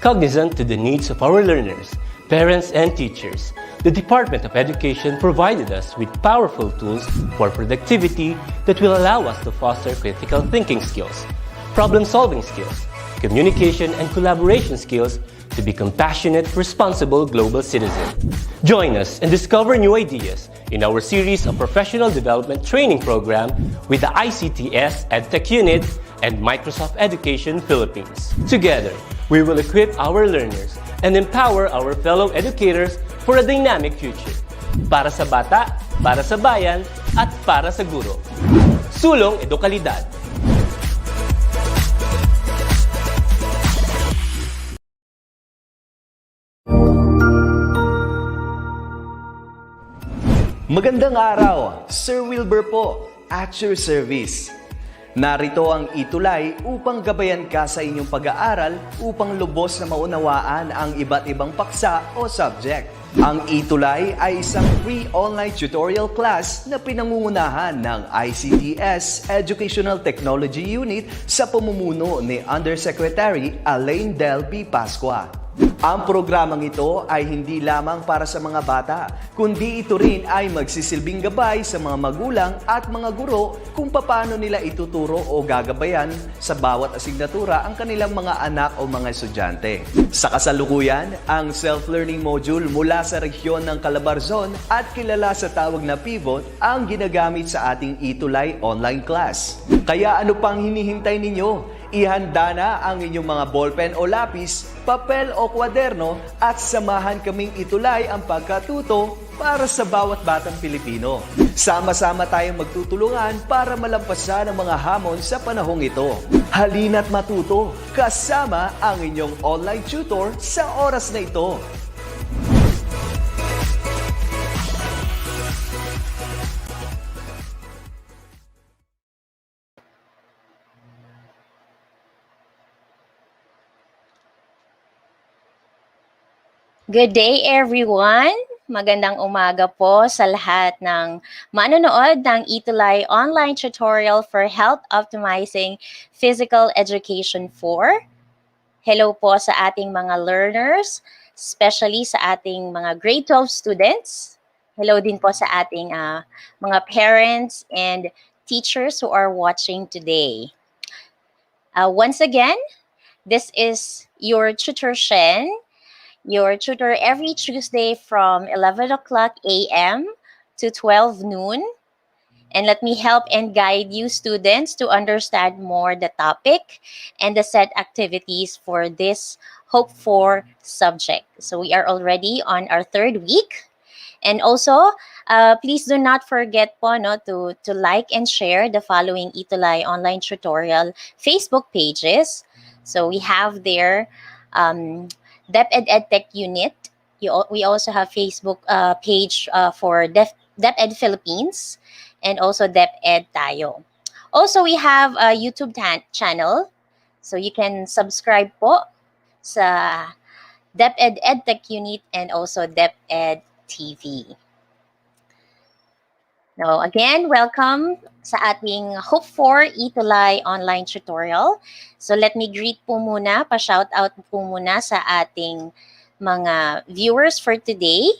Cognizant to the needs of our learners, parents, and teachers, the Department of Education provided us with powerful tools for productivity that will allow us to foster critical thinking skills, problem-solving skills, communication and collaboration skills to be compassionate, responsible global citizens. Join us and discover new ideas in our series of professional development training program with the ICTS Edtech Unit and Microsoft Education Philippines. Together, we will equip our learners and empower our fellow educators for a dynamic future. Para sa bata, para sa bayan, at para sa guro. Sulong Edukalidad. Magandang araw, Sir Wilbur po, at your service. Narito ang ETUlay upang gabayan ka sa inyong pag-aaral upang lubos na maunawaan ang iba't ibang paksa o subject. Ang ETUlay ay isang free online tutorial class na pinangungunahan ng ICTS Educational Technology Unit sa pamumuno ni Undersecretary Elaine Del B. Pascua. Ang programang ito ay hindi lamang para sa mga bata, kundi ito rin ay magsisilbing gabay sa mga magulang at mga guro kung paano nila ituturo o gagabayan sa bawat asignatura ang kanilang mga anak o mga estudyante. Sa kasalukuyan, ang self-learning module mula sa rehiyon ng Calabarzon at kilala sa tawag na pivot ang ginagamit sa ating ETUlay online class. Kaya ano pang hinihintay ninyo? Ihanda na ang inyong mga ballpen o lapis, papel o kwaderno at samahan kaming itulay ang pagkatuto para sa bawat batang Pilipino. Sama-sama tayong magtutulungan para malampasan ang mga hamon sa panahong ito. Halina't matuto kasama ang inyong online tutor sa oras na ito. Good day everyone! Magandang umaga po sa lahat ng manonood ng ETUlay online tutorial for health optimizing physical education 4. Hello po sa ating mga learners, especially sa ating mga grade 12 students. Hello din po sa ating mga parents and teachers who are watching today. Once again, this is your tutor Shen, your tutor every Tuesday from 11 o'clock a.m. to 12 noon. And let me help and guide you students to understand more the topic and the set activities for this hope for subject. So we are already on our third week. And also, please do not forget po to like and share the following ETUlay online tutorial Facebook pages. So we have there DepEd Edtech Unit. We also have Facebook page for DepEd Philippines and also DepEd Tayo. Also, we have a YouTube channel. So you can subscribe po sa DepEd Edtech Unit and also DepEd TV. Now, again, welcome sa ating Hope for ETUlay online tutorial. So let me greet po muna, pa-shoutout po muna sa ating mga viewers for today.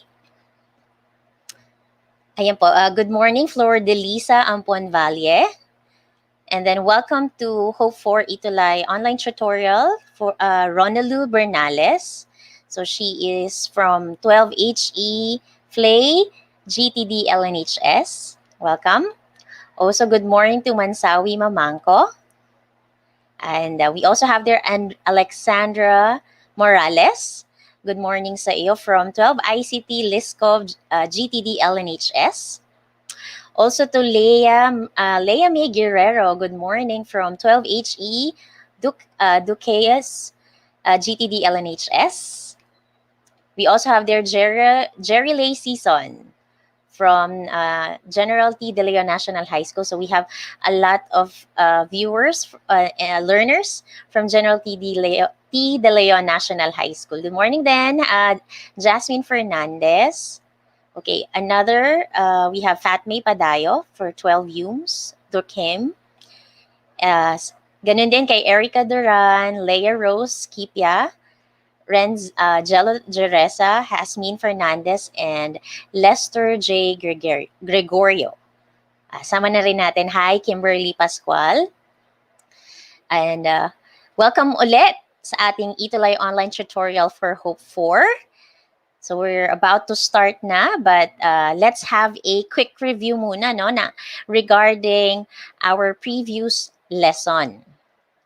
Ayan po, good morning, Flor de Lisa Ampon Valle. And then welcome to Hope for ETUlay online tutorial for Ronalu Bernales. So she is from 12HE Flay, GTD LNHS. Welcome. Also, good morning to Mansawi Mamangko. And we also have there and Alexandra Morales. Good morning sa iyo from 12 ICT Liskov GTD LNHS. Also to Leia May Guerrero. Good morning from 12HE Duquesas GTD LNHS. We also have there Jerry Lay Season from General T. De Leon National High School. So we have a lot of viewers, learners from General T. De Leon National High School. Good morning then, Jasmine Fernandez. Okay, another, we have Fatme Padayo for 12 UMS, Durkheim. Ganun din kay Erica Duran, Leia Rose Kipia, Renz Jello Jeresa, Hasmin Fernandez, and Lester J. Gregorio. Sama na rin natin. Hi, Kimberly Pascual. And welcome ulit sa ating ETUlay online tutorial for Hope 4. So we're about to start na, but let's have a quick review muna regarding our previous lesson.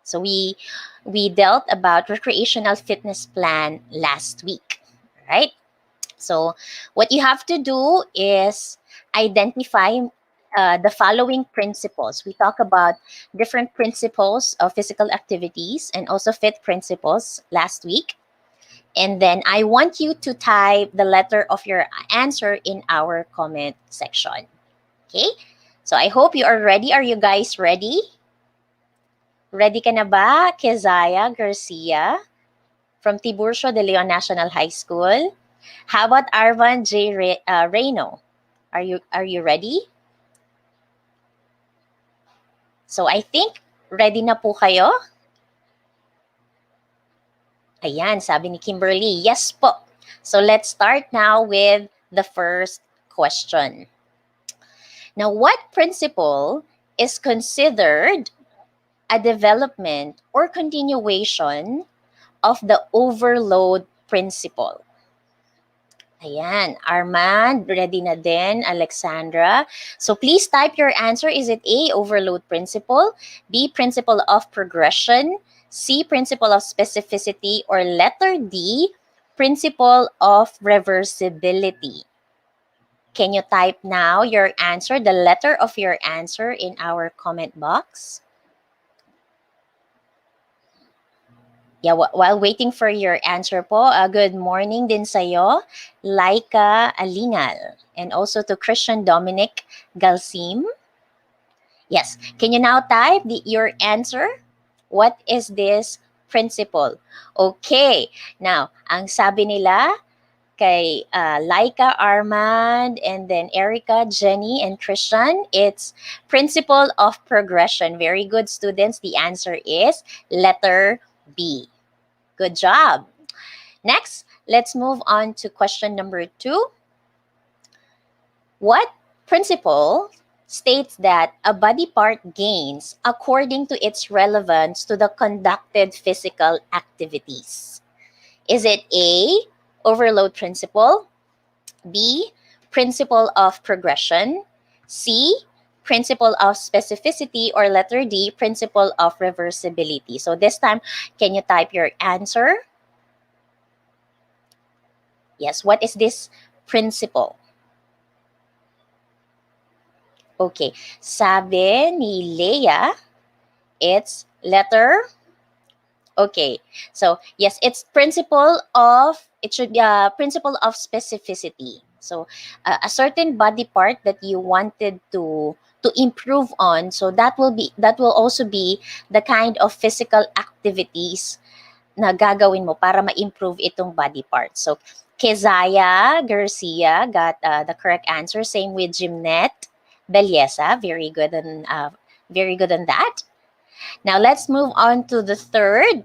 So we dealt about recreational fitness plan last week, right? So what you have to do is identify the following principles. We talk about different principles of physical activities and also fit principles last week. And then I want you to type the letter of your answer in our comment section. Okay? So I hope you are ready. Are you guys ready? Ready ka na ba, Kezaya Garcia from Tiburcio de Leon National High School? How about Arvan J. Reyno? Are you ready? So I think ready na po kayo. Ayan, sabi ni Kimberly, yes po. So let's start now with the first question. Now, what principle is considered a development or continuation of the overload principle? Ayan, Armand, ready na din, Alexandra. So please type your answer. Is it A, overload principle, B, principle of progression, C, principle of specificity, or letter D, principle of reversibility? Can you type now your answer, the letter of your answer in our comment box? Yeah, while waiting for your answer po, good morning din sa'yo, Laika Alinal, and also to Christian Dominic Galsim. Yes, can you now type your answer? What is this principle? Okay, now, ang sabi nila kay Laika, Armand, and then Erica, Jenny, and Christian, it's principle of progression. Very good, students. The answer is letter B. Good job. Next, let's move on to question number 2. What principle states that a body part gains according to its relevance to the conducted physical activities? Is it A, overload principle, B, principle of progression, C, principle of specificity, or letter D, principle of reversibility? So this time, can you type your answer? Yes, what is this principle? Okay, sabi ni Leia, it's letter. Okay, so yes, it's principle of, it should be a principle of specificity. So a certain body part that you wanted to improve on, so that will also be the kind of physical activities na gagawin mo para ma-improve itong body part. So Kezaya Garcia got the correct answer. Same with Jimnet Belleza. Very good on that. Now let's move on to the third.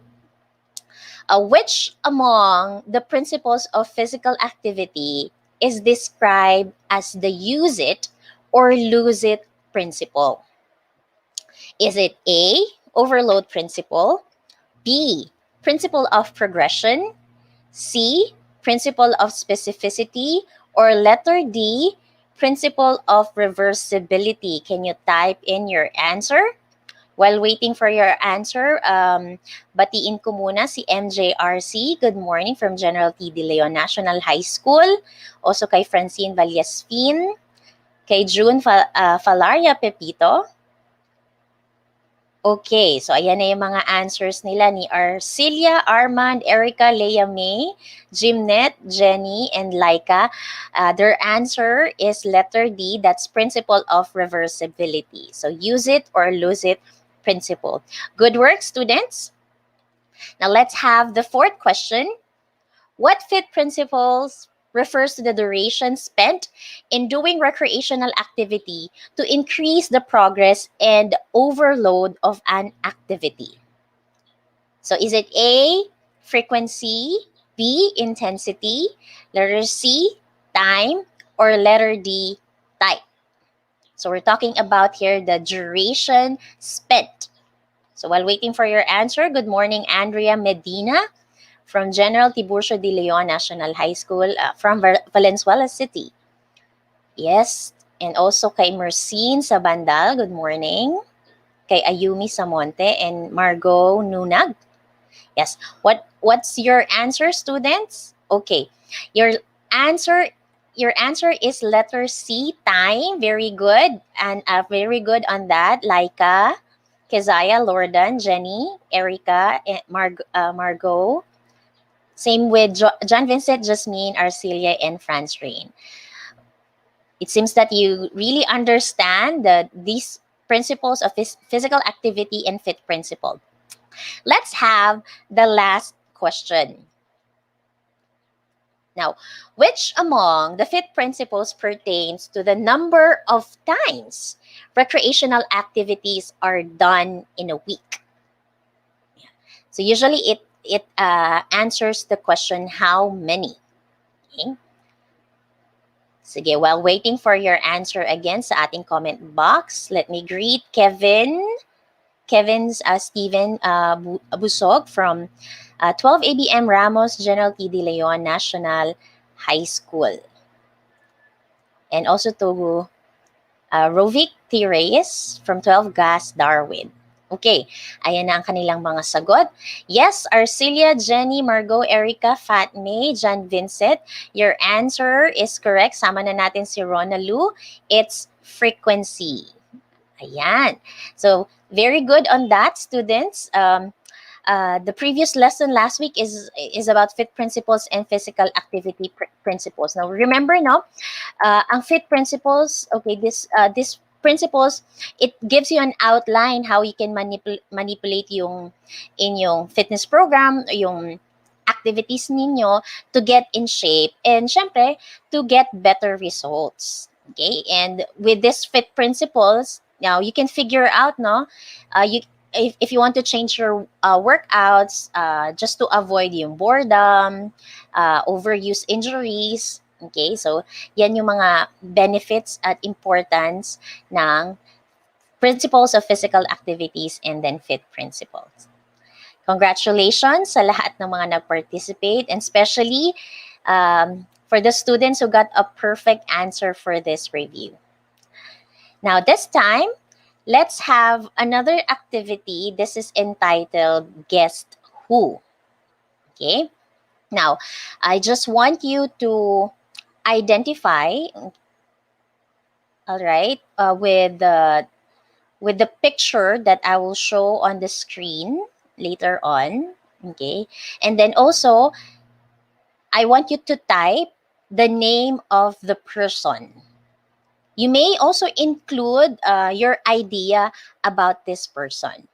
Which among the principles of physical activity is described as the use it or lose it principle? Is it A, overload principle, B, principle of progression, C, principle of specificity, or letter D, principle of reversibility? Can you type in your answer? While waiting for your answer, batiin ko muna si MJRC. Good morning from General T. De Leon National High School. Also kay Francine Vallespin. Kay June Falaria Pepito. Okay, so ayan na yung mga answers nila ni Arcilia, Armand, Erica, Leia May, Jimnet, Jenny, and Laika. Their answer is letter D, that's principle of reversibility. So use it or lose it principle. Good work, students. Now let's have the fourth question. What fit principles refers to the duration spent in doing recreational activity to increase the progress and overload of an activity? So is it A, frequency, B, intensity, letter C, time, or letter D, type. So we're talking about here the duration spent. So while waiting for your answer, good morning, Andrea Medina from General Tiburcio de Leon National High School from Valenzuela City. Yes, and also kay Mercine sa Bandal, good morning. Kay Ayumi Samonte and Margot Nunag. Yes. What's your answer, students? Okay. Your answer your answer is letter C, time. Very good. And very good on that. Laika, Keziah, Lordan, Jenny, Erica, and Margot. Same with John Vincent, Jasmine, Arcelia, and Franz Rain. It seems that you really understand these principles of physical activity and fit principle. Let's have the last question. Now, which among the fit principles pertains to the number of times recreational activities are done in a week? So usually it answers the question how many. Okay? Sige, while waiting for your answer again sa ating comment box, let me greet Kevin's Steven Busog from 12 ABM Ramos General T. De Leon National High School. And also to Rovic T. Reyes from 12 GAS Darwin. Okay, ayan na ang kanilang mga sagot. Yes, Arcelia, Jenny, Margot, Erica, Fatme, John Vincent, your answer is correct. Sama na natin si Rona Lu. It's frequency. Ayan. So, very good on that, students. The previous lesson last week is about fit principles and physical activity principles. Now, remember, no, ang fit principles, okay, this principles, it gives you an outline how you can manipulate yung inyong fitness program, yung activities ninyo to get in shape and syempre to get better results. Okay, and with this fit principles, now you can figure out, no, if you want to change your workouts just to avoid yung boredom, overuse injuries. Okay, so yan yung mga benefits at importance ng principles of physical activities and then fit principles. Congratulations sa lahat ng mga nag-participate and especially for the students who got a perfect answer for this review. Now this time, let's have another activity. This is entitled Guess Who. Okay. Now, I just want you to identify, all right, with the picture that I will show on the screen later on. Okay. And then also, I want you to type the name of the person. You may also include your idea about this person.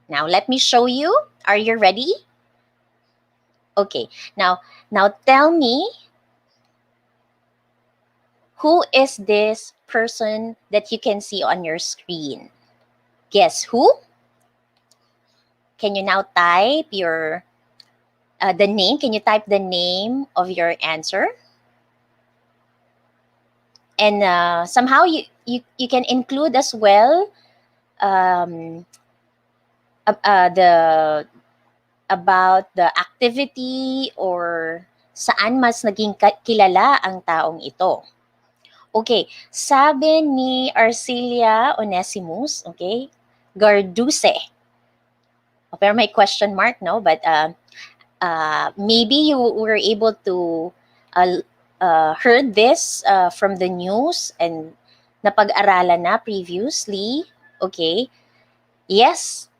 Now, let me show you. Are you ready? Okay. Now tell me, who is this person that you can see on your screen? Guess who? Can you now type your the name? Can you type the name of your answer? And somehow you can include as well about the activity or saan mas naging kilala ang taong ito. Okay, sabi ni Arcelia Onesimus, okay, Garduse. Pero may question mark, no? But maybe you were able to heard this from the news and napag-aralan na previously. Okay. Yes.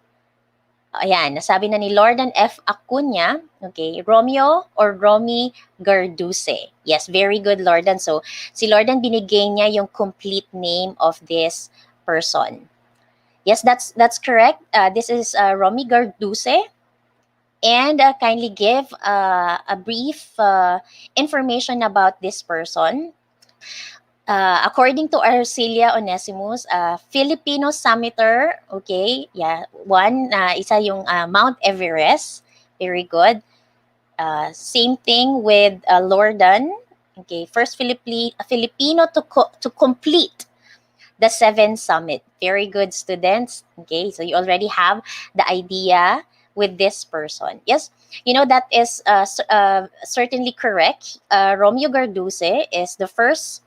Ayan, nasabi na ni Lordan F. Acuña, okay, Romeo or Romy Garduse. Yes, very good, Lordan. So, si Lordan binigay niya yung complete name of this person. Yes, that's correct. This is Romy Garduse. And kindly give a brief information about this person. According to Arcelia Onesimus, Filipino summiter, okay, yeah, isa yung Mount Everest, very good. Same thing with Lordan. Okay, first Filipino to complete the 7 summit. Very good, students. Okay, so you already have the idea with this person. Yes, that is certainly correct. Romeo Garduce is the first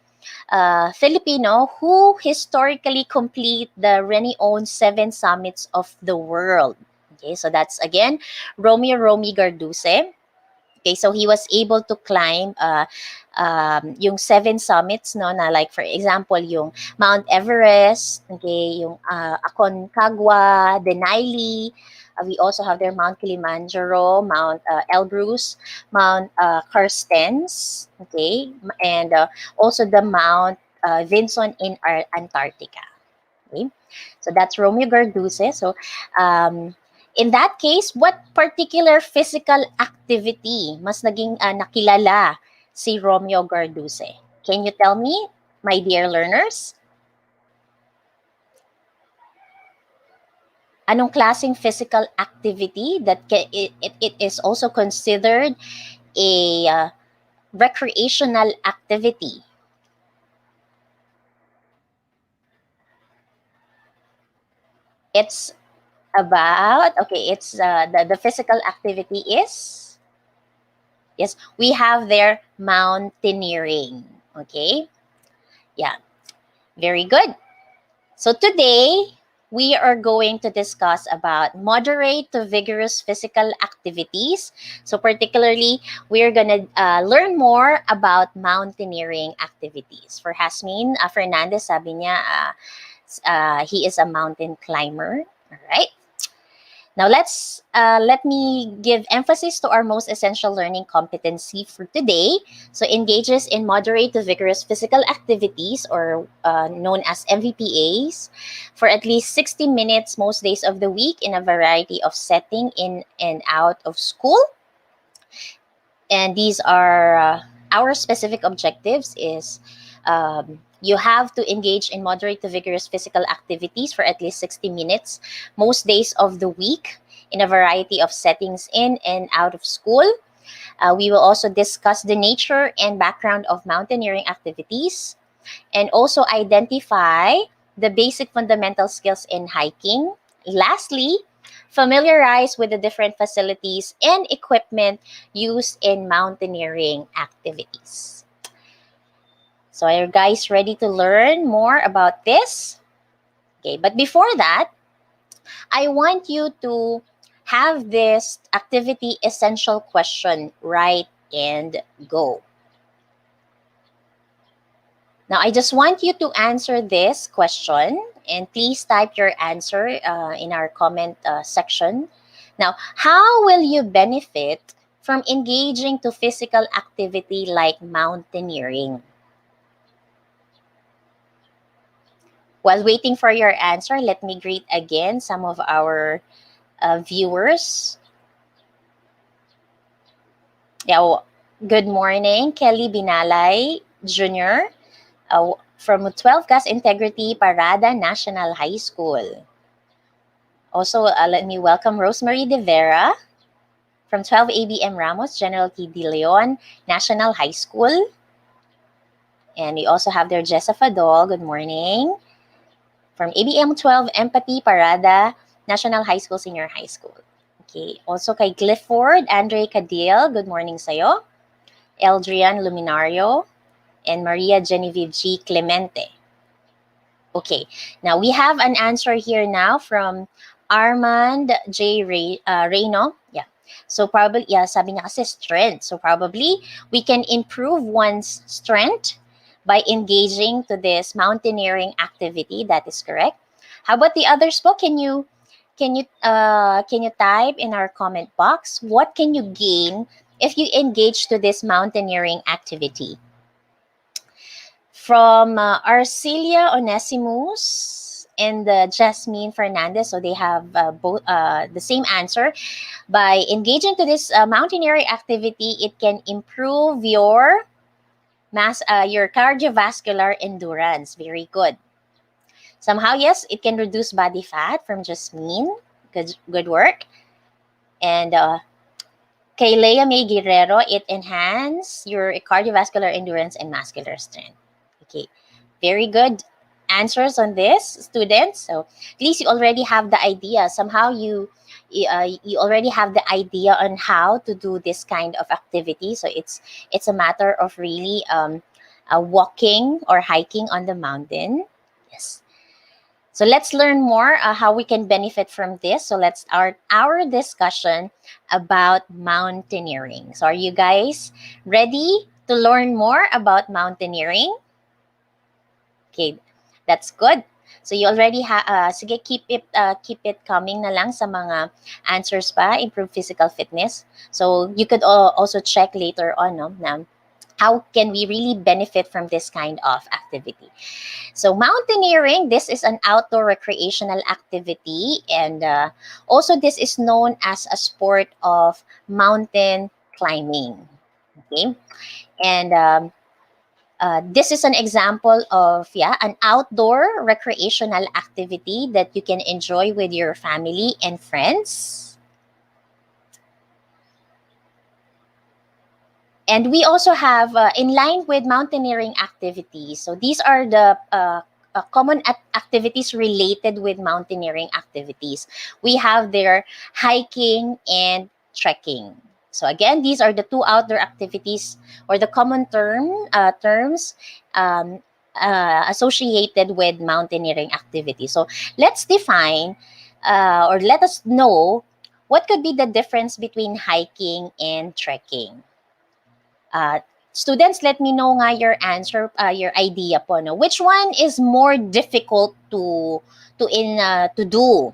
Filipino who historically complete the renowned 7 summits of the world. Okay, so that's again Romy Garduce. Okay, so he was able to climb yung 7 summits, no, na like for example yung Mount Everest, okay, yung Aconcagua, Denali. We also have there Mount Kilimanjaro, Mount Elbrus, Mount Carstens, okay, and also the Mount Vinson in Antarctica. Okay, so that's Romeo Garduce. So in that case, what particular physical activity mas naging nakilala si Romeo Garduce? Can you tell me, my dear learners? Anong klaseng physical activity that it is also considered a recreational activity? It's it's the physical activity is, yes, we have there mountaineering. Okay, yeah, very good. So today we are going to discuss about moderate to vigorous physical activities. So particularly, we're gonna learn more about mountaineering activities. For Hasmin Fernandez, sabi niya he is a mountain climber. All right. Now let me give emphasis to our most essential learning competency for today. So engages in moderate to vigorous physical activities, or known as MVPAs, for at least 60 minutes most days of the week in a variety of setting in and out of school. And these are our specific objectives is you have to engage in moderate to vigorous physical activities for at least 60 minutes most days of the week in a variety of settings in and out of school. We will also discuss the nature and background of mountaineering activities and also identify the basic fundamental skills in hiking. Lastly, familiarize with the different facilities and equipment used in mountaineering activities. So are you guys ready to learn more about this? Okay, but before that, I want you to have this activity essential question right and go. Now, I just want you to answer this question, and please type your answer in our comment section. Now, how will you benefit from engaging to physical activity like mountaineering? While waiting for your answer, let me greet again some of our viewers. Yeah, good morning, Kelly Binalay Jr. From 12 Gas Integrity Parada National High School. Also, let me welcome Rosemary De Vera from 12 ABM Ramos General T. De Leon National High School. And we also have there Jessa Fadol, good morning. From ABM 12 Empathy Parada National High School, Senior High School. Okay, also kay Clifford Andre Cadil, good morning sa'yo. Eldrian Luminario and Maria Genevieve G. Clemente. Okay, now we have an answer here now from Armand J. Reyno. Yeah, so probably, yeah, sabi niya kasi strength. So probably we can improve one's strength by engaging to this mountaineering activity. That is correct. How about the others po? Can you type in our comment box, what can you gain if you engage to this mountaineering activity? From Arcelia Onesimus and Jasmine Fernandez, so they have both the same answer. By engaging to this mountaineering activity, it can improve your cardiovascular endurance. Very good. Somehow, yes, it can reduce body fat from Jasmine. Good work. And Kay Lea May Guerrero, it enhance your cardiovascular endurance and muscular strength. Okay, very good answers on this, students. So at least you already have the idea. Somehow you already have the idea on how to do this kind of activity. So it's a matter of really walking or hiking on the mountain. Yes. So let's learn more how we can benefit from this. So let's start our discussion about mountaineering. So are you guys ready to learn more about mountaineering? Okay, that's good. So you already sige, keep it coming na lang sa mga answers pa, improve physical fitness. So you could also check later on, no, na how can we really benefit from this kind of activity. So mountaineering, this is an outdoor recreational activity, and also this is known as a sport of mountain climbing. Okay, and this is an example of an outdoor recreational activity that you can enjoy with your family and friends. And we also have, in line with mountaineering activities, so these are the common activities related with mountaineering activities. We have their hiking and trekking. So again, these are the two outdoor activities or the common terms associated with mountaineering activities. So let's define or let us know what could be the difference between hiking and trekking. Students, let me know nga your answer, your idea po, no? Which one is more difficult to do?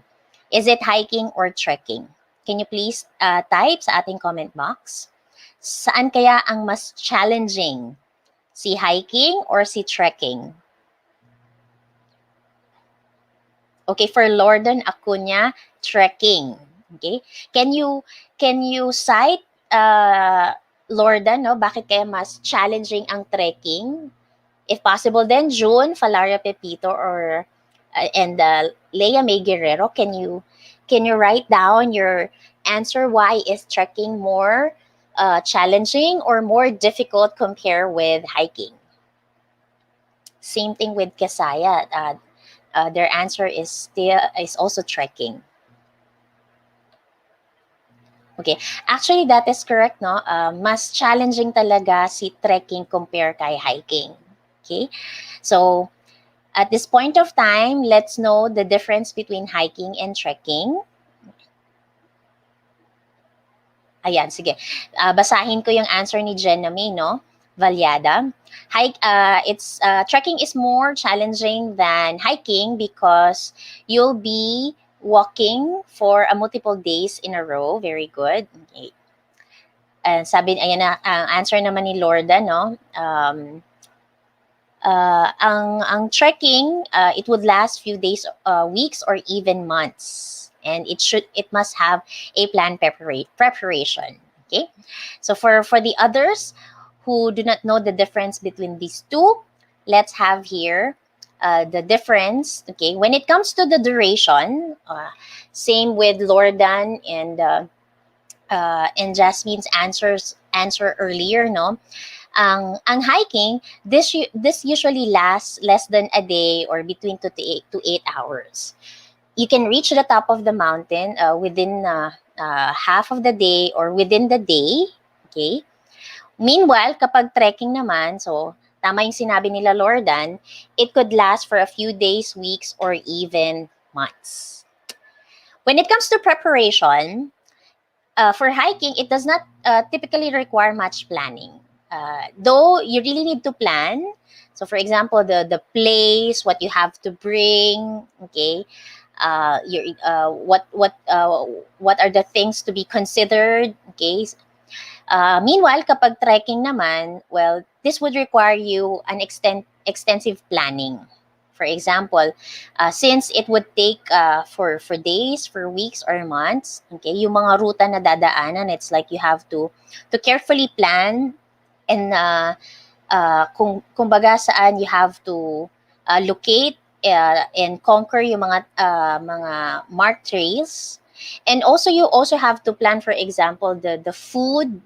Is it hiking or trekking? Can you please type sa ating comment box? Saan kaya ang mas challenging? Si hiking or si trekking? Okay, for Lorden Acuña, trekking. Okay? Can you cite Lordan, no? Bakit kaya mas challenging ang trekking? If possible then, June, Falaria Pepito, or and Leia May Guerrero, can you write down your answer? Why is trekking more challenging or more difficult compared with hiking? Same thing with Kesaya. Their answer is also trekking. Okay. Actually, that is correct, no? Mas challenging talaga si trekking compare kay hiking. Okay? So, at this point of time, let's know the difference between hiking and trekking. Ayan, sige. Basahin ko yung answer ni Jenna May, no? Valyada. Trekking is more challenging than hiking because you'll be walking for multiple days in a row. Very good. Okay. Sabi, ayan na, answer naman ni Lorda, no? Ang trekking, it would last few days, weeks, or even months. And it must have a planned preparation. Okay? So for the others who do not know the difference between these two, let's have here the difference. Okay, when it comes to the duration, same with Lordan and Jasmine's answer earlier, no? Ang hiking, this usually lasts less than a day or between 2 to 8 hours. You can reach the top of the mountain within half of the day or within the day. Okay. Meanwhile, kapag trekking naman, so tama yung sinabi nila Lordan, it could last for a few days, weeks, or even months. When it comes to preparation, for hiking, it does not typically require much planning. Though you really need to plan. So for example, the place, what you have to bring, okay, what are the things to be considered, okay. Meanwhile, kapag trekking naman, well, this would require you an extensive planning. For example, since it would take for days, for weeks, or months, okay, yung mga ruta na dadaanan, it's like you have to carefully plan and kung baga saan you have to locate and conquer yung mga marked trails. And also, you also have to plan, for example, the food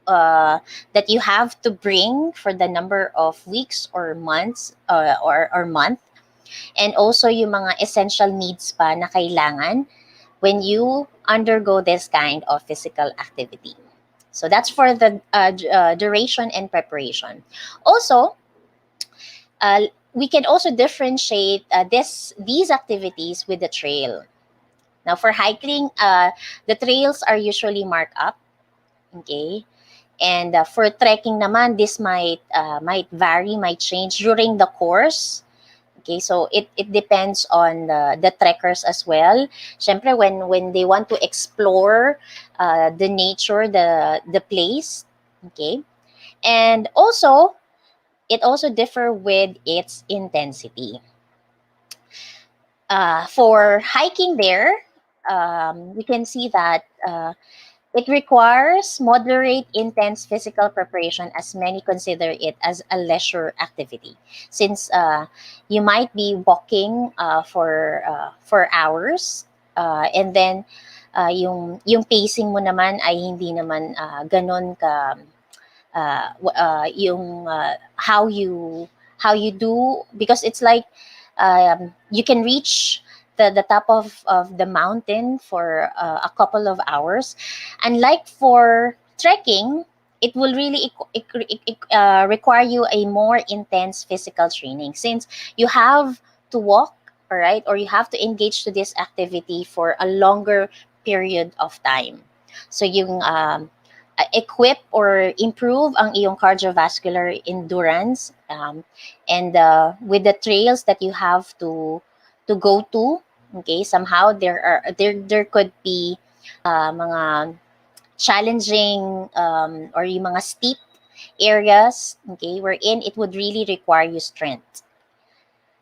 that you have to bring for the number of weeks or months or month, and also yung mga essential needs pa na kailangan when you undergo this kind of physical activity. So that's for the duration and preparation. Also, we can also differentiate these activities with the trail. Now, for hiking, the trails are usually marked up, okay? And for trekking naman, this might vary, might change during the course. Okay, so it depends on the trekkers as well. Syempre, when they want to explore the nature, the place, okay? And also, it also differ with its intensity. For hiking there, we can see that it requires moderate, intense physical preparation, as many consider it as a leisure activity. Since you might be walking for hours, and then yung pacing mo naman ay hindi naman ganon ka yung how you do, because it's like you can reach the top of the mountain for a couple of hours. Unlike for trekking, it will really require you a more intense physical training, since you have to walk, all right, or you have to engage to this activity for a longer period of time. So yung equip or improve ang iyong cardiovascular endurance, and with the trails that you have to go to, okay, somehow there could be mga challenging or yung mga steep areas, okay, wherein it would really require you strength.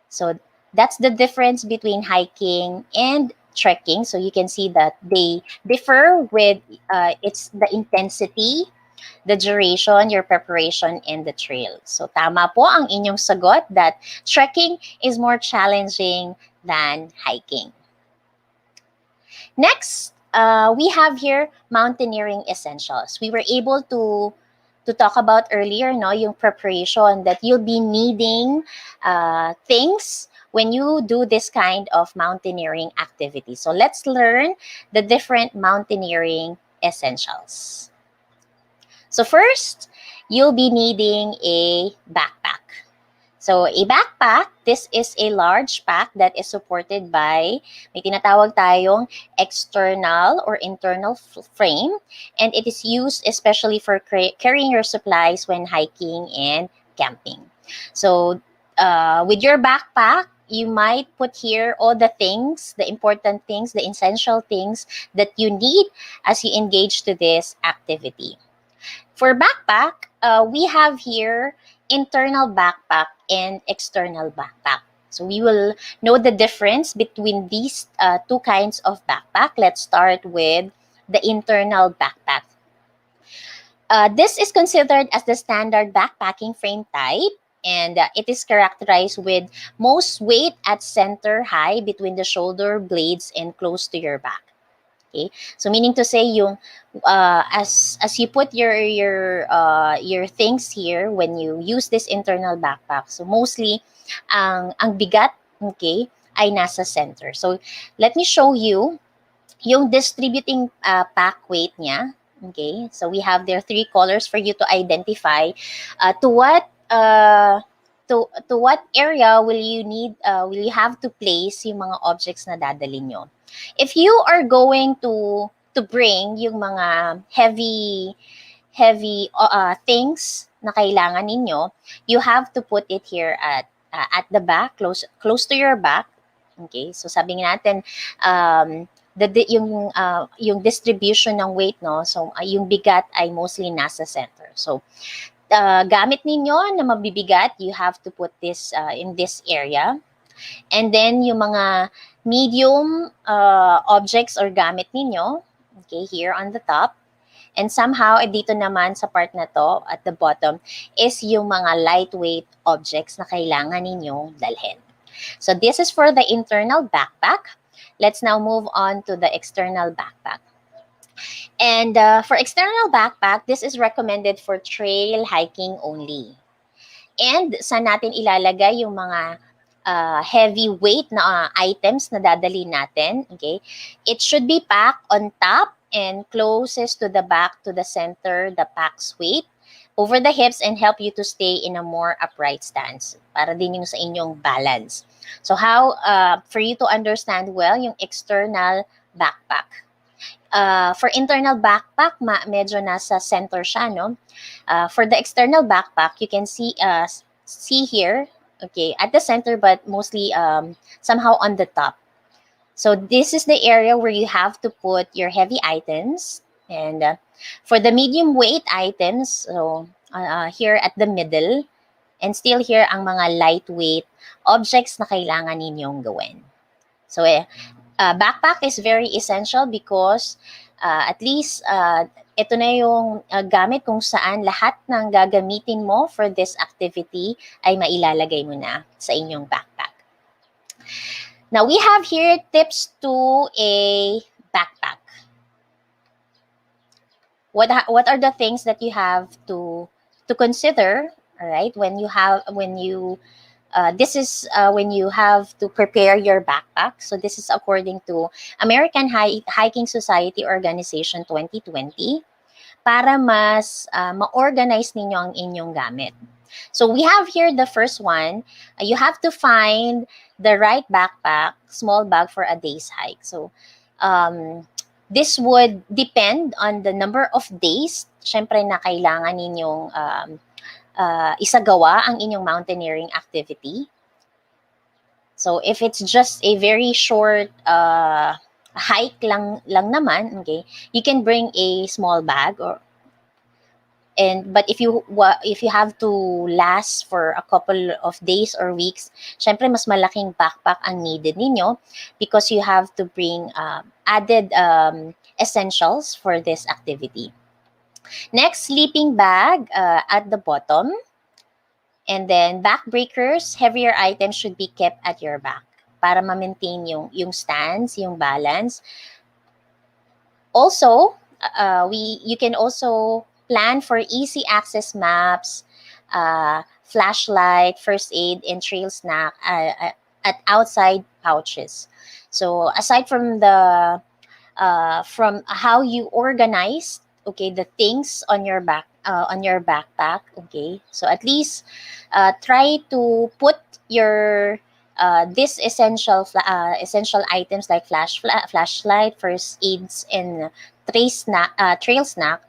So that's the difference between hiking and trekking. So you can see that they differ with it's the intensity, the duration, your preparation, and the trail. So tama po ang inyong sagot that trekking is more challenging than hiking. Next, we have here Mountaineering Essentials. We were able to talk about earlier, no, yung preparation that you'll be needing things when you do this kind of mountaineering activity. So let's learn the different mountaineering essentials. So first, you'll be needing a backpack. So a backpack, this is a large pack that is supported by, may tinatawag tayong external or internal frame, and it is used especially for carrying your supplies when hiking and camping. So with your backpack, you might put here all the things, the important things, the essential things that you need as you engage to this activity. For backpack, we have here internal backpack and external backpack. So we will know the difference between these two kinds of backpack. Let's start with the internal backpack. This is considered as the standard backpacking frame type, and it is characterized with most weight at center high between the shoulder blades and close to your back. Okay, so meaning to say, yung as you put your things here when you use this internal backpack, so mostly ang bigat, okay, ay nasa center. So let me show you yung distributing pack weight niya. Okay, so we have there 3 colors for you to identify to what area will you have to place yung mga objects na dadalhin nyo. If you are going to bring yung mga heavy things na kailangan ninyo, you have to put it here at the back, close to your back. Okay, so sabi natin yung distribution ng weight, no, so yung bigat ay mostly nasa center. So gamit ninyo na mabibigat, you have to put this in this area. And then yung mga medium objects or gamit ninyo, okay, here on the top. And somehow, dito naman sa part na to, at the bottom, is yung mga lightweight objects na kailangan ninyong dalhin. So this is for the internal backpack. let's now move on to the external backpack. And for external backpack, this is recommended for trail hiking only. And saan natin ilalagay yung mga heavy weight na items na dadali natin, okay? It should be packed on top and closest to the back to the center, the pack's weight, over the hips and help you to stay in a more upright stance para din yung sa inyong balance. So how, for you to understand well, yung external backpack. For internal backpack, medyo nasa center siya, no? For the external backpack, you can see here, okay, at the center, but mostly somehow on the top. So this is the area where you have to put your heavy items. And for the medium weight items, so here at the middle, and still here ang mga lightweight objects na kailangan ninyong gawin. So backpack is very essential because at least ito na yung gamit kung saan lahat ng gagamitin mo for this activity ay mailalagay mo na sa inyong backpack. Now, we have here tips to a backpack. What are the things that you have to consider, all right, when you have to prepare your backpack. So this is according to American Hiking Society Organization 2020 para mas ma-organize ninyo ang inyong gamit. So we have here the first one. You have to find the right backpack, small bag for a day's hike. So this would depend on the number of days, syempre na kailangan ninyong isagawa ang inyong mountaineering activity. So if it's just a very short hike lang naman, okay, you can bring a small bag but if you have to last for a couple of days or weeks, syempre mas malaking backpack ang needed ninyo because you have to bring added essentials for this activity. Next, sleeping bag at the bottom. And then backbreakers, heavier items should be kept at your back para ma-maintain yung stance, yung balance. Also, you can also plan for easy access maps, flashlight, first aid, and trail snack at outside pouches. So aside from from how you organize, okay, the things on your backpack, okay, so at least try to put your this essential items like flashlight, first aids, and trail snack,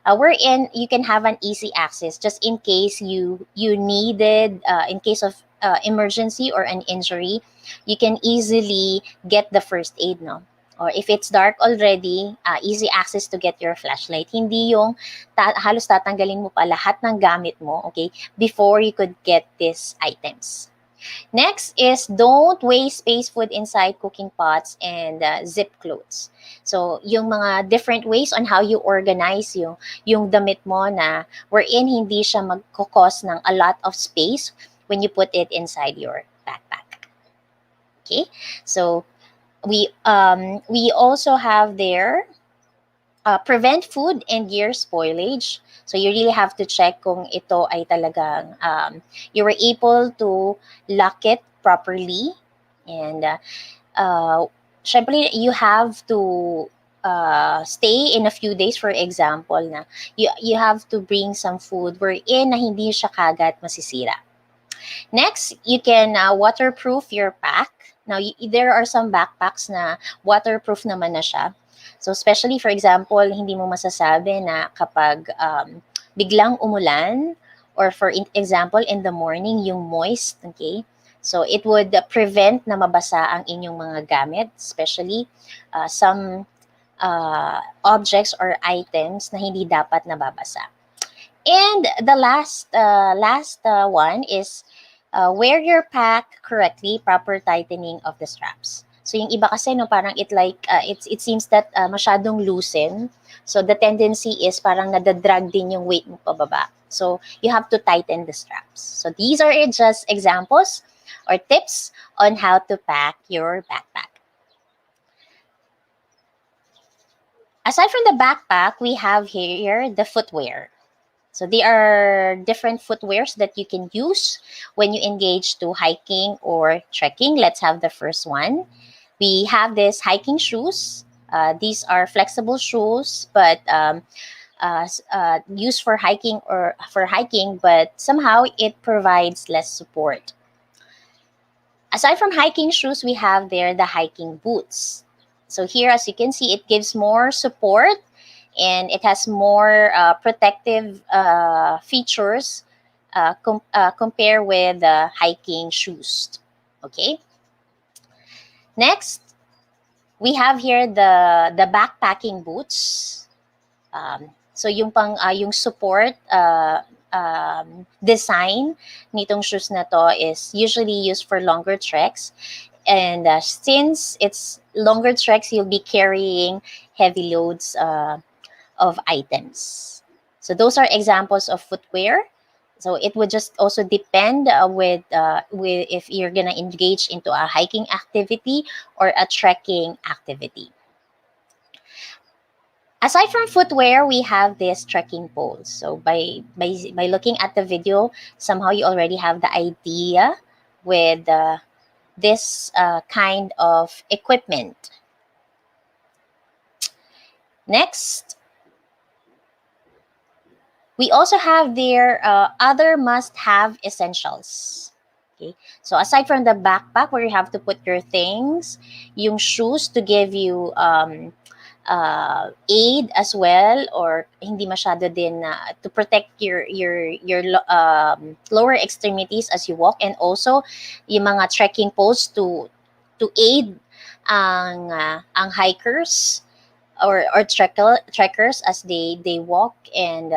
wherein you can have an easy access just in case you needed, in case of emergency or an injury, you can easily get the first aid, no? Or if it's dark already, easy access to get your flashlight. Hindi yung halos tatanggalin mo pa lahat ng gamit mo, okay, before you could get these items. Next is don't waste space food inside cooking pots and zip clothes. So, yung mga different ways on how you organize yung damit mo na wherein hindi siya magkukos ng a lot of space when you put it inside your backpack. Okay? So, we also have there prevent food and gear spoilage. So you really have to check kung ito ay talagang you were able to lock it properly, and syempre you have to stay in a few days. For example, na you have to bring some food wherein na hindi siya kagat masisira. Next, you can waterproof your pack. Now, there are some backpacks na waterproof naman na siya. So, especially, for example, hindi mo masasabi na kapag biglang umulan, or for example, in the morning, yung moist, okay? So, it would prevent na mabasa ang inyong mga gamit, especially some objects or items na hindi dapat nababasa. And the last one is wear your pack correctly, proper tightening of the straps. So yung iba kasi no, parang it seems that masyadong loosen. So the tendency is parang nadadrag din yung weight mo pababa. So you have to tighten the straps. So these are just examples or tips on how to pack your backpack. Aside from the backpack, we have here the footwear. So they are different footwears that you can use when you engage to hiking or trekking. Let's have the first one. We have this hiking shoes. These are flexible shoes, but used for hiking, but somehow it provides less support. Aside from hiking shoes, we have there the hiking boots. So here, as you can see, it gives more support and it has more protective features compare with the hiking shoes. Okay. Next, we have here the backpacking boots. So yung support design nitong shoes na to is usually used for longer treks. And since it's longer treks, you'll be carrying heavy loads of items. So those are examples of footwear. So it would just also depend with if you're gonna engage into a hiking activity or a trekking activity. Aside from footwear, we have this trekking poles. So by looking at the video, somehow you already have the idea with this kind of equipment. Next, we also have their other must-have essentials. Okay, so aside from the backpack where you have to put your things, yung shoes to give you aid as well, or hindi masyado din to protect your lower extremities as you walk, and also yung mga trekking poles to aid ang hikers or trekkers as they walk and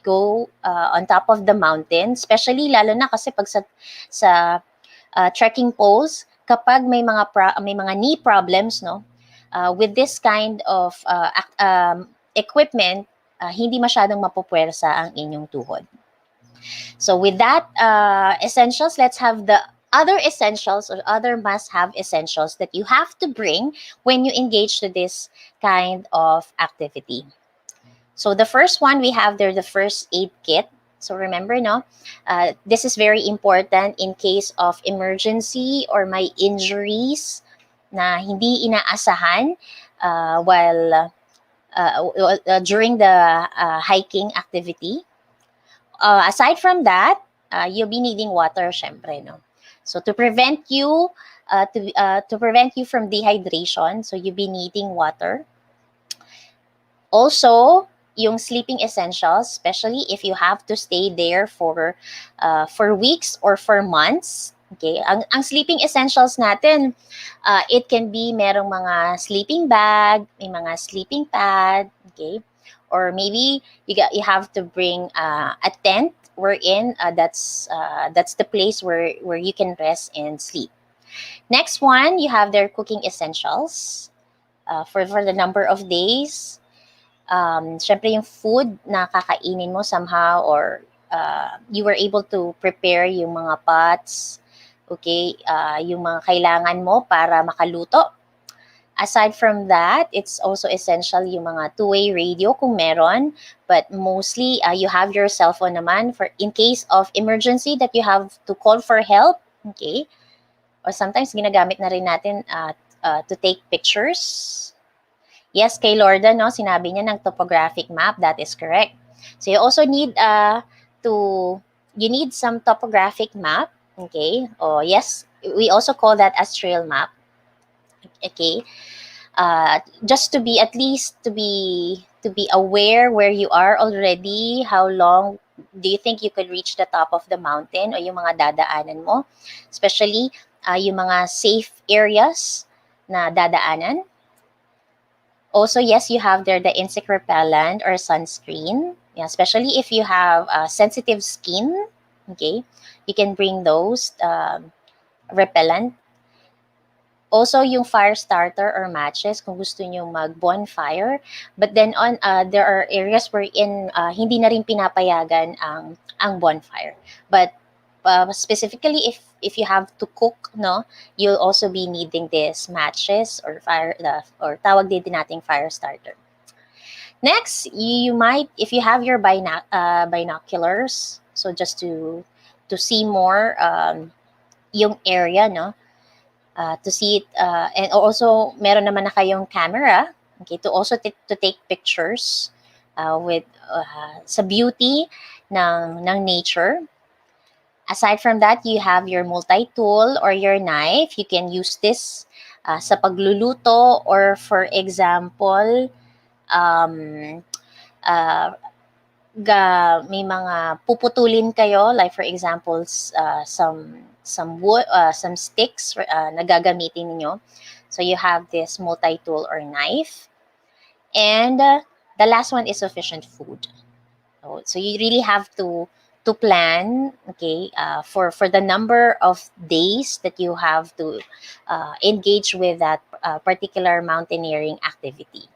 go on top of the mountain, especially lalo na kasi pag sa trekking poles, kapag may mga knee problems, no, with this kind of equipment, hindi masyadong mapupwersa ang inyong tuhod. So with that essentials, let's have the other essentials or other must-have essentials that you have to bring when you engage to this kind of activity. So the first one we have there, the first aid kit. So remember, no, this is very important in case of emergency or may injuries na hindi inaasahan while during the hiking activity. Aside from that, you'll be needing water, syempre, no. So to prevent you from dehydration, so you'll be needing water. Also, yung sleeping essentials, especially if you have to stay there for weeks or for months. Okay, ang sleeping essentials natin, it can be merong mga sleeping bag, may mga sleeping pad, okay? Or maybe you have to bring a tent wherein that's the place where you can rest and sleep. Next one, you have their cooking essentials for the number of days. Syempre yung food na kakainin mo somehow, or you were able to prepare yung mga pots, okay, yung mga kailangan mo para makaluto. Aside from that, it's also essential yung mga two-way radio kung meron, but mostly you have your cell phone naman for in case of emergency that you have to call for help, okay? Or sometimes ginagamit na rin natin to take pictures. Yes, kay Lorda, no, sinabi niya ng topographic map, that is correct. So you also need some topographic map, okay? Oh, yes, we also call that as trail map. Okay, just to be aware where you are already, how long do you think you could reach the top of the mountain o yung mga dadaanan mo, especially yung mga safe areas na dadaanan. Also, yes, you have there the insect repellent or sunscreen, yeah, especially if you have sensitive skin, okay, you can bring those repellent. Also, yung fire starter or matches kung gusto nyo mag-bonfire. But then there are areas wherein hindi na rin pinapayagan ang bonfire. But specifically, if you have to cook, no, you'll also be needing this matches or or tawag din nating fire starter. Next, you might, if you have your binoculars, so just to see more yung area, no? To see it, and also meron naman na kayong camera, okay, to also to take pictures with sa beauty ng nature. Aside from that, you have your multi-tool or your knife. You can use this sa pagluluto, or for example, um, uh, may mga puputulin kayo, like for example some wood, some sticks na gagamitin niyo. So you have this multi-tool or knife. And the last one is sufficient food. So you really have to plan, okay, for the number of days that you have to engage with that particular mountaineering activity.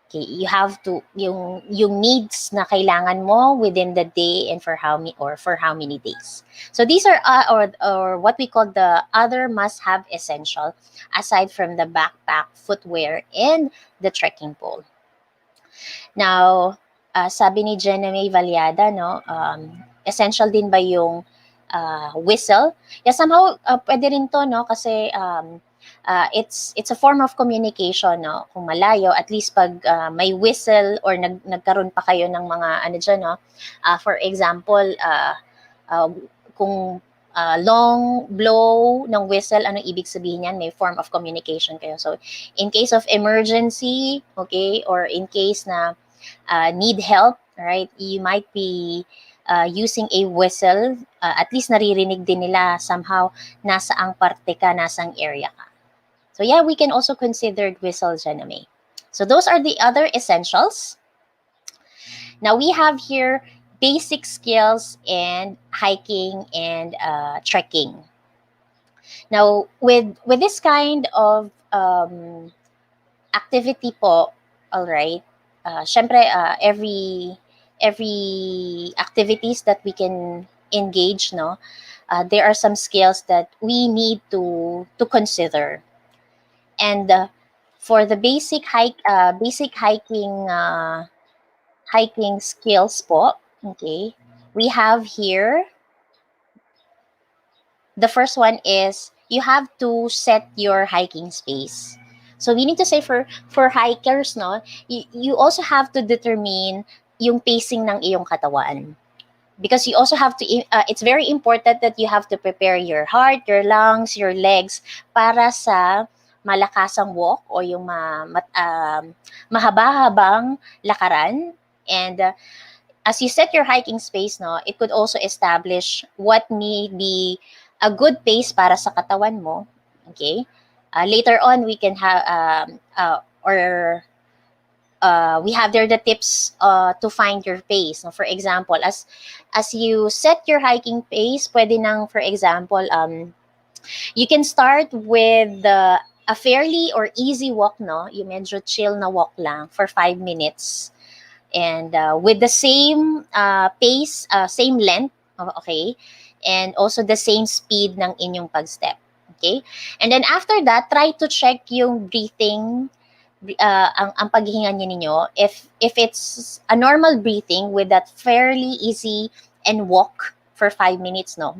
Okay, you have to yung needs na kailangan mo within the day, and for how many days. So these are or what we call the other must-have essential, aside from the backpack, footwear, and the trekking pole. Now, sabi ni Jenna May Valiada, no, essential din ba yung whistle? Yeah, somehow pwede rin to, no, kasi it's a form of communication, no. Kung malayo, at least pag may whistle or nagkaroon pa kayo ng mga ano dyan, no. For example, kung long blow ng whistle, ano ibig sabihin yan? May form of communication kayo. So, in case of emergency, okay, or in case na need help, right, you might be using a whistle. At least naririnig din nila somehow nasaang parte ka, nasaang area ka. So yeah, we can also consider whistle, Janame. So those are the other essentials. Now we have here basic skills and hiking and trekking. Now with this kind of activity po, all right, syempre every activities that we can engage, no, there are some skills that we need to consider. And for the basic hiking skills po, okay, we have here, the first one is you have to set your hiking space. So we need to say for hikers, no, you also have to determine yung pacing ng iyong katawan. Because you also have to, it's very important that you have to prepare your heart, your lungs, your legs para sa malakasang walk o yung mahaba-habang lakaran. And as you set your hiking space, no, it could also establish what may be a good pace para sa katawan mo. Okay? Later on, we can have, we have there the tips to find your pace. So for example, as you set your hiking pace, pwede nang, for example, you can start with a fairly or easy walk, no? Yung medyo chill na walk lang for 5 minutes. And with the same pace, same length, okay? And also the same speed ng inyong pag-step. Okay? And then after that, try to check yung breathing, ang paghihinga ninyo. If it's a normal breathing with that fairly easy and walk for 5 minutes, no?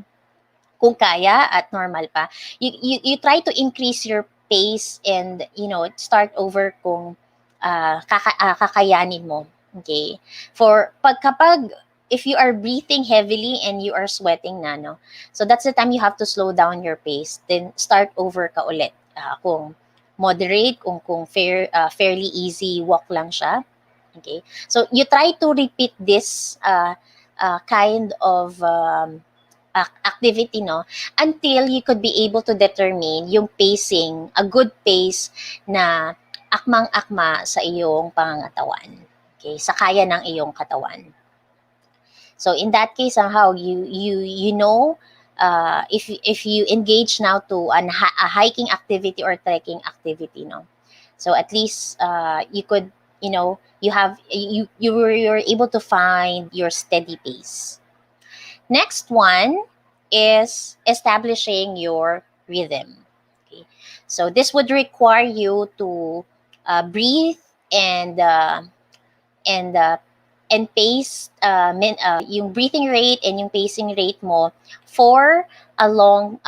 Kung kaya at normal pa, you try to increase your pace and, you know, start over kung kakayanin mo. Okay? For kapag if you are breathing heavily and you are sweating na, no? So that's the time you have to slow down your pace. Then start over ka ulit. Kung moderate, kung fairly easy walk lang siya. Okay? So you try to repeat this kind of activity, no, until you could be able to determine yung pacing, a good pace na akmang-akma sa iyong pangangatawan. Okay? Sa kaya ng iyong katawan. So in that case, somehow you know, if you engage now to a hiking activity or trekking activity, no. So at least you could, you know, you're able to find your steady pace. Next one is establishing your rhythm. Okay. So this would require you to breathe and and pace, yung breathing rate and yung pacing rate mo for a long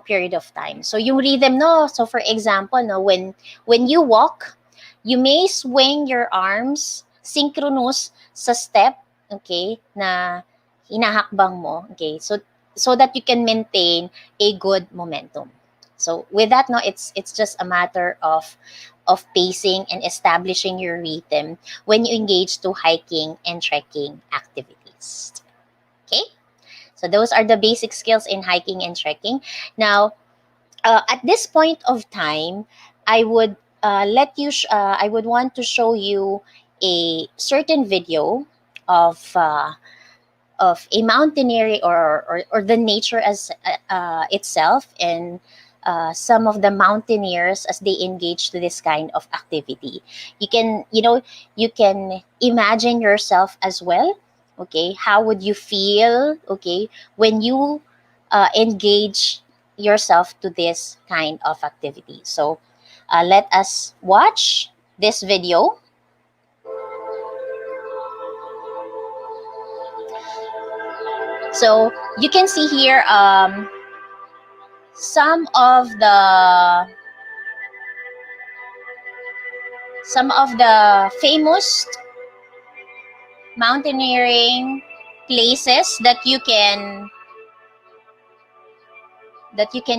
period of time. So yung rhythm, no, so for example, no, when you walk, you may swing your arms synchronous sa step, okay, na hinahakbang mo, okay, so that you can maintain a good momentum. So with that, no, it's just a matter of pacing and establishing your rhythm when you engage to hiking and trekking activities. Okay, so those are the basic skills in hiking and trekking. Now, at this point of time, I would I would want to show you a certain video of a mountaineering or the nature as itself, and some of the mountaineers as they engage to this kind of activity. You can, you can imagine yourself as well. Okay, how would you feel? Okay, when you engage yourself to this kind of activity. So let us watch this video. So you can see here some of the famous mountaineering places that you can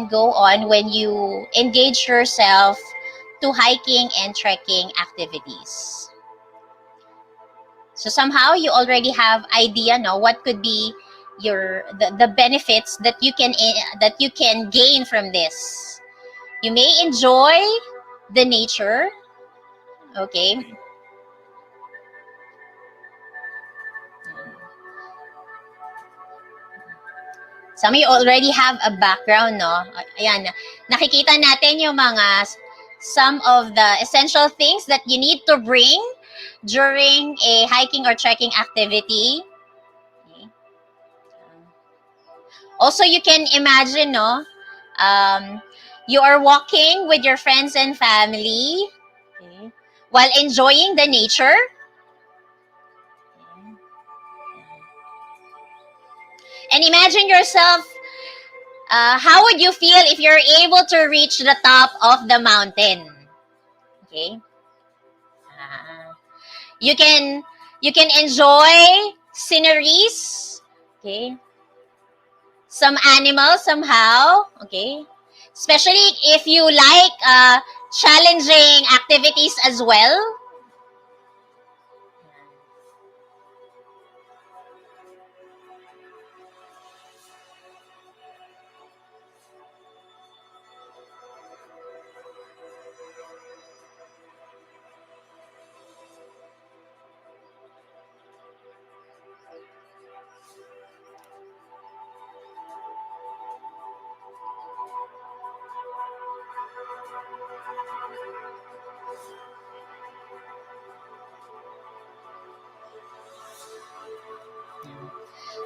go on when you engage yourself to hiking and trekking activities. So somehow you already have idea, no, what could be the benefits that you can gain from this. You may enjoy the nature, okay. Some of you already have a background, no? Ayan, nakikita natin yung some of the essential things that you need to bring during a hiking or trekking activity. Okay. Also, you can imagine, no? You are walking with your friends and family, okay, while enjoying the nature. And imagine yourself, how would you feel if you're able to reach the top of the mountain? Okay. You can enjoy sceneries, okay, some animals somehow, okay, especially if you like challenging activities as well.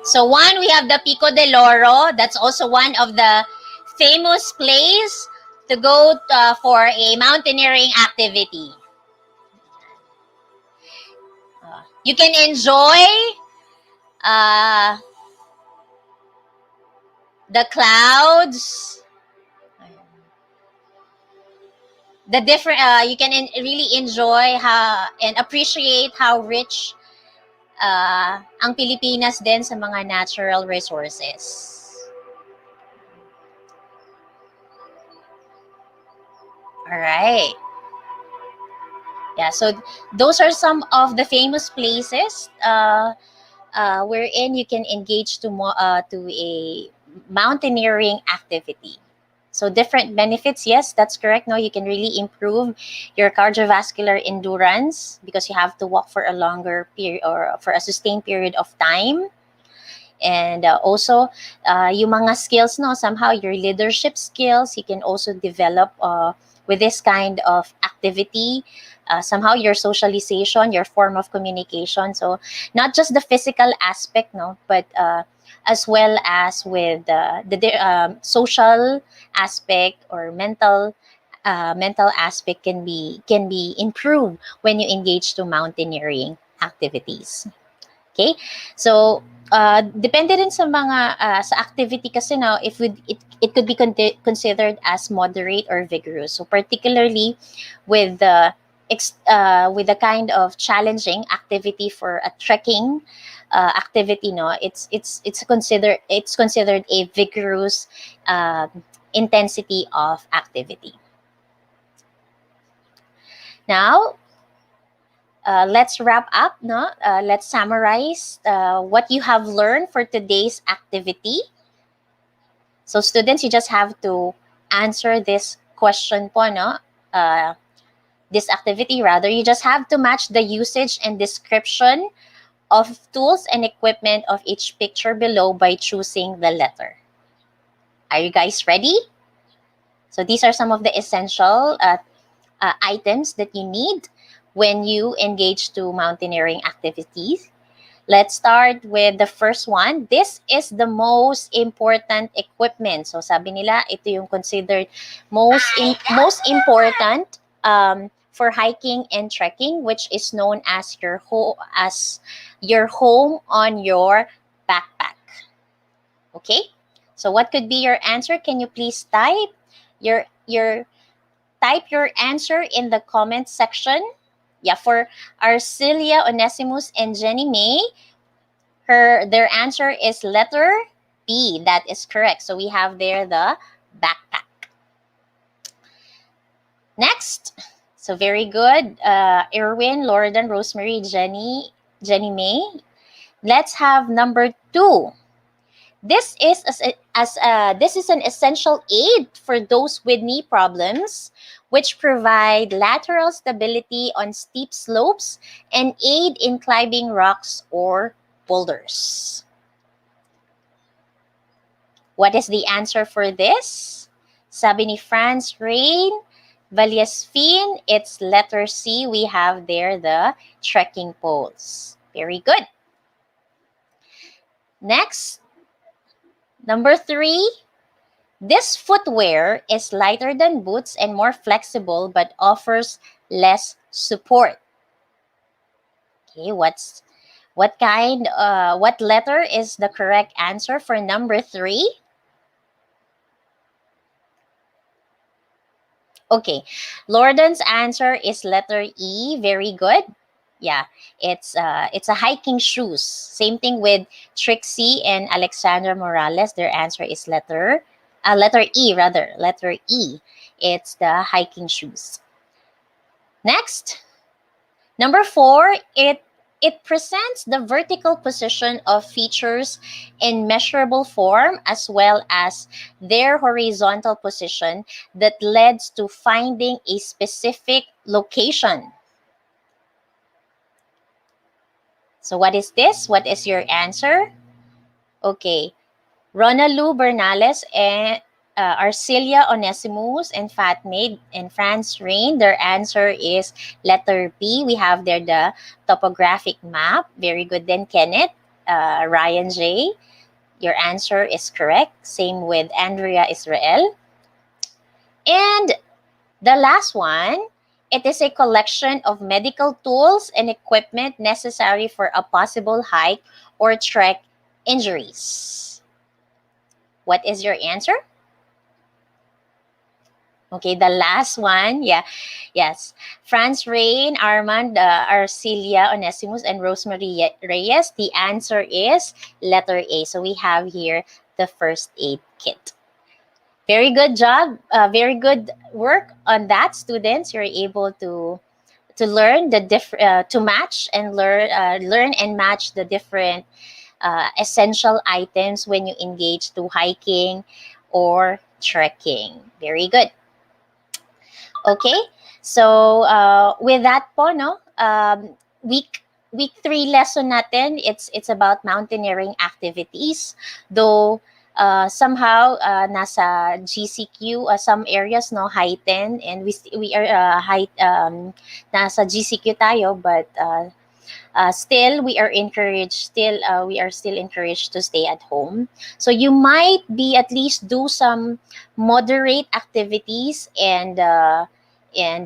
So one, we have the Pico de Loro. That's also one of the famous place to go for a mountaineering activity. You can enjoy the clouds, the different. You can really enjoy how and appreciate how rich ang Pilipinas din sa mga natural resources. All right. Yeah, so those are some of the famous places wherein you can engage to a mountaineering activity. So different benefits, yes, that's correct. No, you can really improve your cardiovascular endurance because you have to walk for a longer period or for a sustained period of time. And also, yung mga skills, no, somehow your leadership skills, you can also develop with this kind of activity. Somehow your socialization, your form of communication. So not just the physical aspect, no, but as well as with the social aspect or mental mental aspect can be improved when you engage to mountaineering activities. Okay? So, depende rin sa mga sa activity kasi no, if it could be considered as moderate or vigorous. So, particularly with with the kind of challenging activity for a trekking activity, no, it's considered a vigorous intensity of activity. Now, let's wrap up. No, let's summarize what you have learned for today's activity. So, students, you just have to answer this question po, no? This activity, rather, you just have to match the usage and description of tools and equipment of each picture below by choosing the letter. Are you guys ready? So, these are some of the essential items that you need when you engage to mountaineering activities. Let's start with the first one. This is the most important equipment. So sabi nila, ito yung considered most important for hiking and trekking, which is known as your home on your backpack. Okay? So what could be your answer? Can you please type your answer in the comment section? Yeah, for Arcelia, Onesimus, and Jenny May, their answer is letter B. That is correct. So we have there the backpack. Next. So very good. Erwin, Lordan, Rosemary, Jenny May. Let's have number 2. This is an essential aid for those with knee problems, which provide lateral stability on steep slopes and aid in climbing rocks or boulders. What is the answer for this? Sabi ni Franz Rain, Valiasfin, it's letter C. We have there the trekking poles. Very good. Next, number 3. This footwear is lighter than boots and more flexible but offers less support. Okay, what letter is the correct answer for number 3? Okay, Lordan's answer is letter E. Very good. Yeah, it's a hiking shoes. Same thing with Trixie and Alexandra Morales. Their answer is letter E, rather. Letter E. It's the hiking shoes. Next, number 4, it presents the vertical position of features in measurable form as well as their horizontal position that leads to finding a specific location. So what is this? What is your answer? Okay. Ronalu Bernales and Arcelia Onesimus and Fatmaid and France Rain, their answer is letter B. We have there the topographic map. Very good. Then Kenneth, Ryan J, your answer is correct. Same with Andrea Israel. And the last one, it is a collection of medical tools and equipment necessary for a possible hike or trek injuries. What is your answer? Okay, the last one. Yeah. Yes. Franz Rain, Armand, Arcelia Onesimus, and Rosemary Reyes. The answer is letter A. So we have here the first aid kit. Very good job. Very good work on that, students. You're able to learn to match and learn and match the different essential items when you engage to hiking or trekking. Very good. Okay, so with that po, no, week 3 lesson natin, it's about mountaineering activities. Though somehow nasa GCQ, some areas no heighten, and we are nasa GCQ tayo, but still we are encouraged. We are still encouraged to stay at home. So you might be at least do some moderate activities and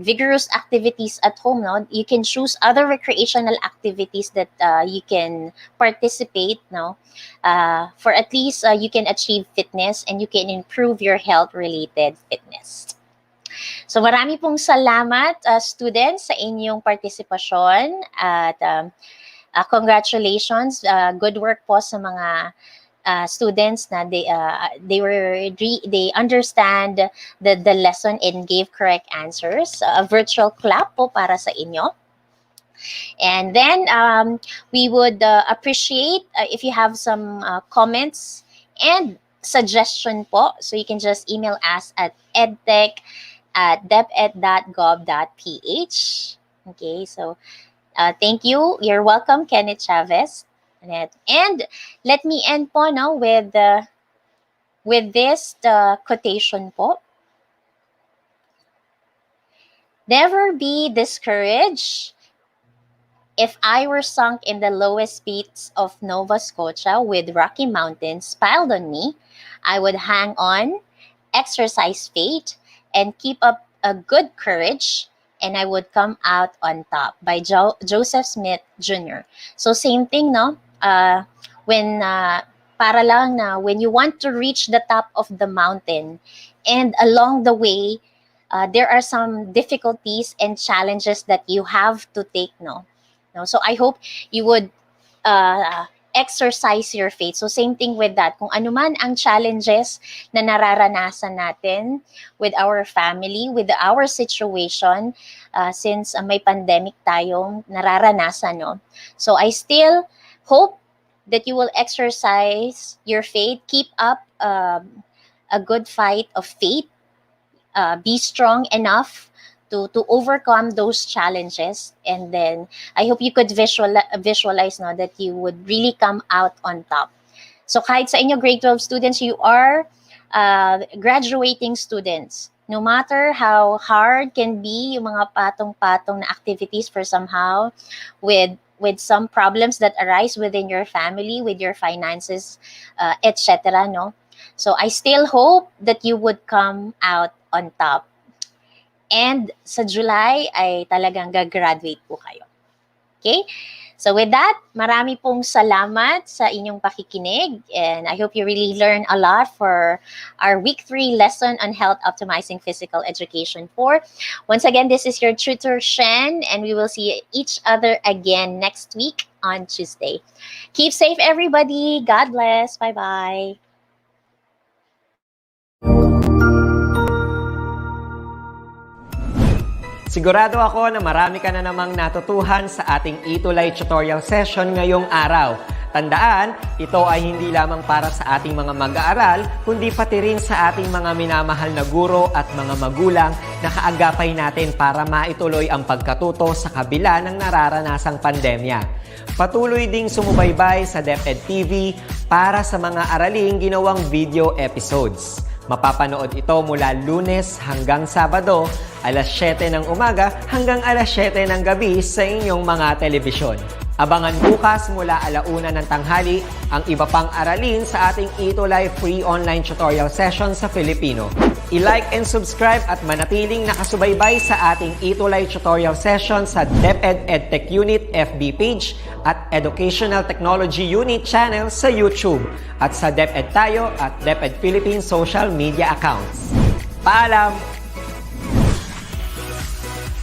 vigorous activities at home. No, you can choose other recreational activities that you can participate. No, for at least you can achieve fitness and you can improve your health-related fitness. So marami pong salamat students sa inyong partisipasyon at congratulations, good work po sa mga students na they understand the lesson and gave correct answers. A virtual clap po para sa inyo. And then we would appreciate if you have some comments and suggestion po. So you can just email us at edtech@deped.gov.ph. Okay, so thank you. You're welcome, Kenneth Chavez. And let me end po with this quotation po. Never be discouraged. If I were sunk in the lowest peaks of Nova Scotia with Rocky Mountains piled on me, I would hang on, exercise faith, and keep up a good courage, and I would come out on top, by Joseph Smith Jr. So same thing, no? Para lang na when you want to reach the top of the mountain, and along the way, there are some difficulties and challenges that you have to take, no? So I hope you would exercise your faith. So same thing with that. Kung ano man ang challenges na nararanasan natin with our family, with our situation, since may pandemic tayong nararanasan, no? So I still hope that you will exercise your faith, keep up a good fight of faith, be strong enough to overcome those challenges, and then I hope you could visualize no, that you would really come out on top. So kahit sa inyo grade 12 students, you are graduating students. No matter how hard can be yung mga patong-patong na activities for somehow with some problems that arise within your family, with your finances, etc. No? So I still hope that you would come out on top. And sa July ay talagang gagraduate po kayo. Okay? So with that, marami pong salamat sa inyong pakikinig, and I hope you really learn a lot for our Week 3 lesson on Health Optimizing Physical Education 4. Once again, this is your tutor, Shen, and we will see each other again next week on Tuesday. Keep safe, everybody. God bless. Bye-bye. Sigurado ako na marami ka na namang natutuhan sa ating ETUlay tutorial session ngayong araw. Tandaan, ito ay hindi lamang para sa ating mga mag-aaral, kundi pati rin sa ating mga minamahal na guro at mga magulang na kaagapay natin para maituloy ang pagkatuto sa kabila ng nararanasang pandemya. Patuloy ding sumubaybay sa DepEd TV para sa mga araling ginawang video episodes. Mapapanood ito mula Lunes hanggang Sabado, alas 7 ng umaga hanggang alas 7 ng gabi sa inyong mga telebisyon. Abangan bukas mula 1:00 ng tanghali ang iba pang aralin sa ating ETUlay free online tutorial session sa Filipino. I-like and subscribe at manatiling nakasubaybay sa ating ETUlay tutorial session sa DepEd Edtech Unit FB page at Educational Technology Unit channel sa YouTube at sa DepEd Tayo at DepEd Philippines social media accounts. Paalam!